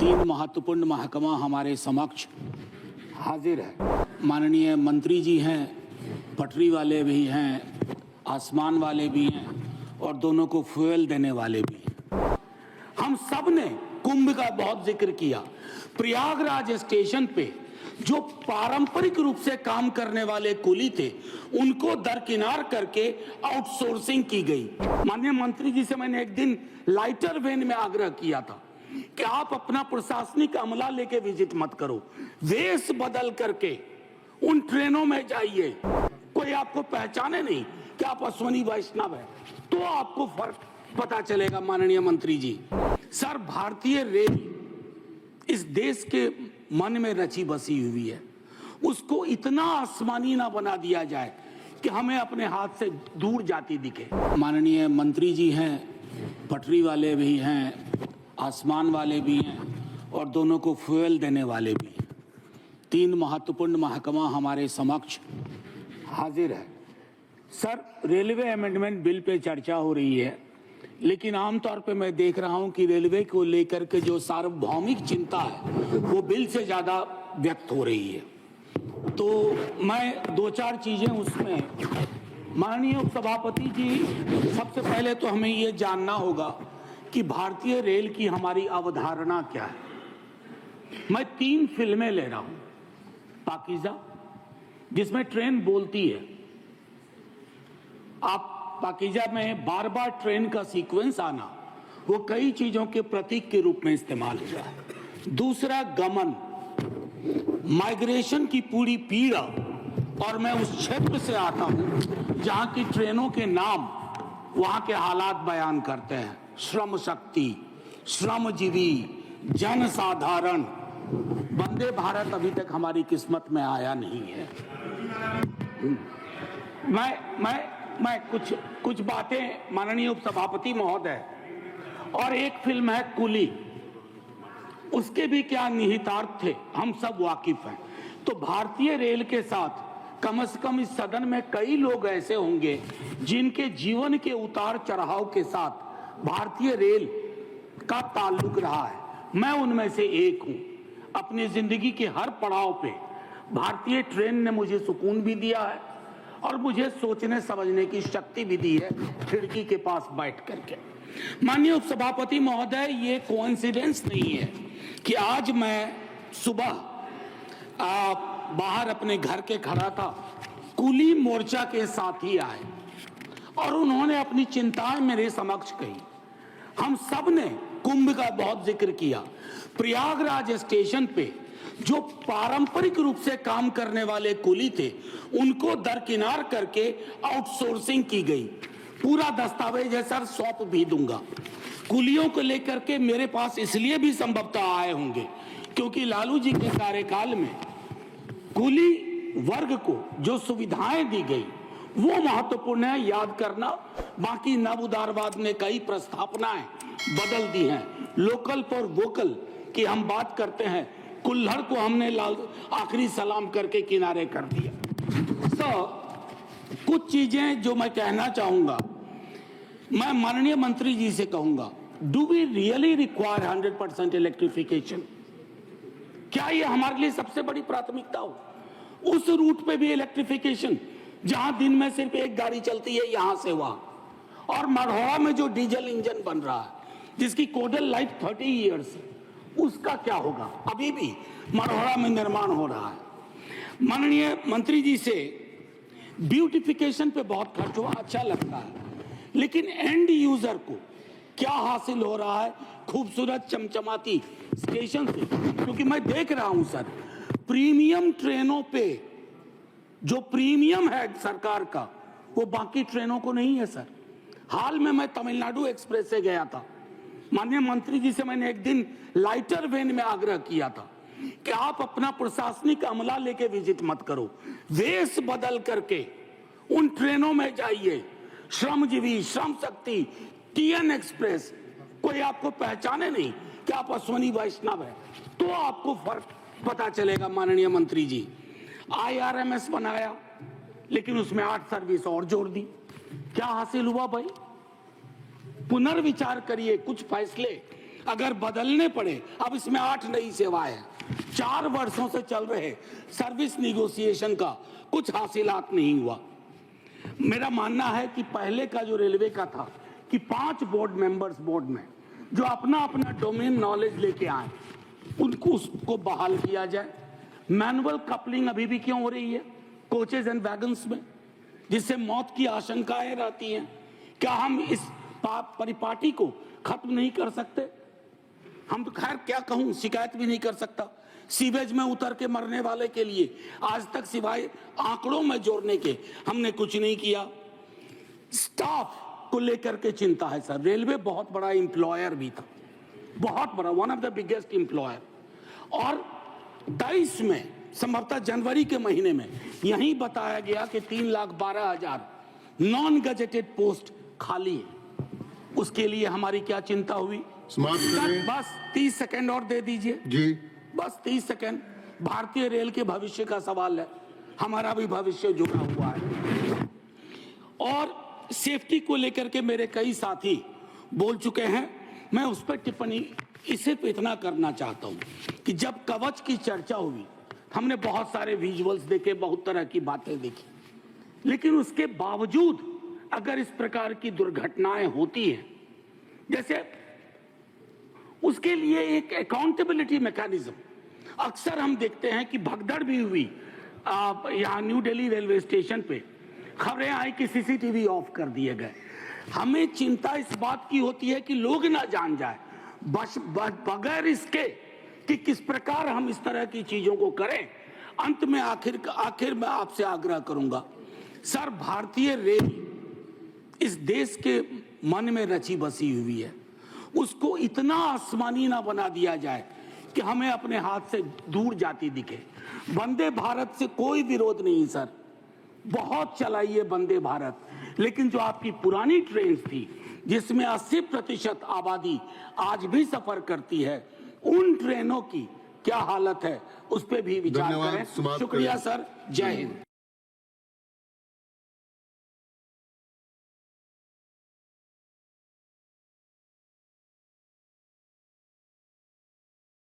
तीन महत्वपूर्ण महकमा हमारे समक्ष हाजिर है। माननीय मंत्री जी हैं, पटरी वाले भी हैं, आसमान वाले भी हैं और दोनों को फ्यूल देने वाले भी हैं। हम सब ने कुंभ का बहुत जिक्र किया। प्रयागराज स्टेशन पे जो पारंपरिक रूप से काम करने वाले कुली थे, उनको दरकिनार करके आउटसोर्सिंग की गई। माननीय मंत्री जी से मैंने एक दिन लाइटर वेन में आग्रह किया था कि आप अपना प्रशासनिक अमला लेके विजिट मत करो, वेश बदल करके उन ट्रेनों में जाइए। कोई आपको पहचाने नहीं कि आप अश्वनी वैष्णव है, तो आपको फर्क पता चलेगा। माननीय मंत्री जी, सर, भारतीय रेल इस देश के मन में रची बसी हुई है, उसको इतना आसमानी ना बना दिया जाए कि हमें अपने हाथ से दूर जाती दिखे। माननीय मंत्री जी हैं, पटरी वाले भी हैं, आसमान वाले भी हैं और दोनों को फ्यूल देने वाले भी हैं। तीन महत्वपूर्ण महकमा हमारे समक्ष हाजिर है। Sir, railway amendment bill pay चर्चा हो रही है, लेकिन आमतौर पे मैं देख रहा हूं कि रेलवे को लेकर के जो सार्वभौमिक चिंता है वो बिल से ज़्यादा व्यक्त हो रही है। तो मैं दो चार चीज़ें उसमें, माननीय उपसभापति जी, सबसे पहले तो हमें ये जानना होगा कि भारतीय रेल की हमारी अवधारणा क्या है। मैं 3 फिल्में ले रहा हूं। पाकीज़ा, जिसमें ट्रेन बोलती है, आप पाकीज़ा में बार बार ट्रेन का सीक्वेंस आना, वो कई चीजों के प्रतीक के रूप में इस्तेमाल हुआ है। दूसरा, गमन, माइग्रेशन की पूरी पीड़ा, और मैं उस क्षेत्र से आता हूं जहां की ट्रेनों के नाम वहां के हालात बयान करते हैं। श्रम शक्ति, श्रमजीवी, जनसाधारण। वंदे भारत अभी तक हमारी किस्मत में आया नहीं है। मैं कुछ बातें, माननीय उपसभापति महोदय, और एक फिल्म है कुली, उसके भी क्या निहितार्थ थे हम सब वाकिफ हैं। तो भारतीय रेल के साथ कम से कम इस सदन में कई लोग ऐसे होंगे जिनके जीवन के उतार चढ़ाव के साथ भारतीय रेल का ताल्लुक रहा है। मैं उनमें से एक हूं। अपनी जिंदगी के हर पड़ाव पे भारतीय ट्रेन ने मुझे सुकून भी दिया है और मुझे सोचने समझने की शक्ति भी दी है, खिड़की के पास बैठ करके। माननीय उपसभापति महोदय, ये कोइंसिडेंस नहीं है कि आज मैं सुबह बाहर अपने घर के खड़ा था, कुली मोर्चा के साथी आए और उन्होंने अपनी चिंताएं मेरे समक्ष कही। हम सब ने कुंभ का बहुत जिक्र किया। प्रयागराज स्टेशन पे जो पारंपरिक रूप से काम करने वाले कुली थे, उनको दरकिनार करके आउटसोर्सिंग की गई। पूरा दस्तावेज है सर, सौंप भी दूंगा। कुलियों को लेकर के मेरे पास इसलिए भी संभवतः आए होंगे क्योंकि लालू जी के कार्यकाल में कुली वर्ग को जो सुविधाएं दी गई वो महत्वपूर्ण है, याद करना। बाकी नव उदारवाद ने कई प्रस्तावनाएं बदल दी हैं। लोकल फॉर वोकल की हम बात करते हैं, कुल्हड़ को हमने आखिरी सलाम करके किनारे कर दिया। कुछ चीजें जो मैं कहना चाहूंगा, मैं माननीय मंत्री जी से कहूंगा, do we really require 100% electrification? क्या ये हमारे लिए सबसे बड़ी प्राथमिकता हो? उस रूट पे भी इलेक्ट्रिफिकेशन, जहां दिन में सिर्फ एक गाड़ी चलती है यहां से वहां, और मरहौड़ा में जो डीजल इंजन बन रहा है जिसकी कोडल लाइफ 30 ईयर्स है, उसका क्या होगा? अभी भी मरहौड़ा में निर्माण हो रहा है। माननीय मंत्री जी से ब्यूटिफिकेशन पे बहुत खर्च हुआ, अच्छा लगता है, लेकिन एंड यूजर को क्या हासिल हो रहा है खूबसूरत चमचमाती स्टेशन से? क्योंकि मैं देख रहा हूं सर, प्रीमियम ट्रेनों पे जो प्रीमियम है सरकार का, वो बाकी ट्रेनों को नहीं है सर। हाल में मैं तमिलनाडु एक्सप्रेस से गया था। माननीय मंत्री जी से मैंने एक दिन लाइटर वेन में आग्रह किया था कि आप अपना प्रशासनिक अमला लेके विजिट मत करो, वेश बदल करके उन ट्रेनों में जाइए। श्रमजीवी, श्रम शक्ति, टीएन एक्सप्रेस, कोई आपको पहचाने नहीं कि आप अश्वनी वैष्णव है, तो आपको फर्क पता चलेगा। माननीय मंत्री जी, IRMS बनाया, लेकिन उसमें 8 सर्विस और जोड़ दी। क्या हासिल हुआ भाई? पुनर्विचार करिए, कुछ फैसले अगर बदलने पड़े, अब इसमें 8 नई सेवाएं हैं। 4 वर्षों से चल रहे सर्विस निगोशिएशन का कुछ हासिलात नहीं हुआ। मेरा मानना है कि पहले का जो रेलवे का था कि 5 बोर्ड मेंबर्स बोर्ड में जो अपना अपना डोमेन नॉलेज लेके आए, उनको उसको बहाल किया जाए। मैनुअल कपलिंग अभी भी क्यों हो रही है कोचेज एंड वैगन्स में, जिससे मौत की आशंकाएं रहती हैं? क्या हम इस परिपाटी को खत्म नहीं कर सकते? हम तो खैर क्या कहूं, शिकायत भी नहीं कर सकता। सीवेज में उतर के मरने वाले के लिए आज तक सिवाय आंकड़ों में जोड़ने के हमने कुछ नहीं किया। स्टाफ को लेकर के चिंता है सर। रेलवे बहुत बड़ा एम्प्लॉयर भी था, बहुत बड़ा, one of the biggest employer. और 23 में संभवतः जनवरी के महीने में यही बताया गया कि 3,12,000 नॉन गजेटेड पोस्ट खाली है। उसके लिए हमारी क्या चिंता हुई? बस 30 सेकंड और दे दीजिए जी, बस 30 सेकंड। भारतीय रेल के भविष्य का सवाल है, हमारा भी भविष्य जुड़ा हुआ है। और सेफ्टी को लेकर के मेरे कई साथी बोल चुके हैं, मैं उस पर टिप्पणी इसे पे इतना करना चाहता हूं कि जब कवच की चर्चा हुई, हमने बहुत सारे विजुअल्स देखे, बहुत तरह की बातें देखी, लेकिन उसके बावजूद अगर इस प्रकार की दुर्घटनाएं होती हैं, जैसे उसके लिए एक अकाउंटेबिलिटी मैकेनिज्म, अक्सर हम देखते हैं कि भगदड़ भी हुई यहाँ न्यू दिल्ली रेलवे स्टेशन पे, खबरें आई कि सीसीटीवी ऑफ कर दिए गए। हमें चिंता इस बात की होती है कि लोग ना जान जाए, बगैर इसके कि किस प्रकार हम इस तरह की चीजों को करें। अंत में आखिर मैं आपसे आग्रह करूंगा सर, भारतीय रेल इस देश के मन में रची बसी हुई है, उसको इतना आसमानी ना बना दिया जाए कि हमें अपने हाथ से दूर जाती दिखे। वंदे भारत से कोई विरोध नहीं सर, बहुत चलाइए वंदे भारत, लेकिन जो आपकी पुरानी ट्रेन थी जिसमें 80% आबादी आज भी सफर करती है, उन ट्रेनों की क्या हालत है उस पर भी विचार करें। शुक्रिया सर, जय हिंद।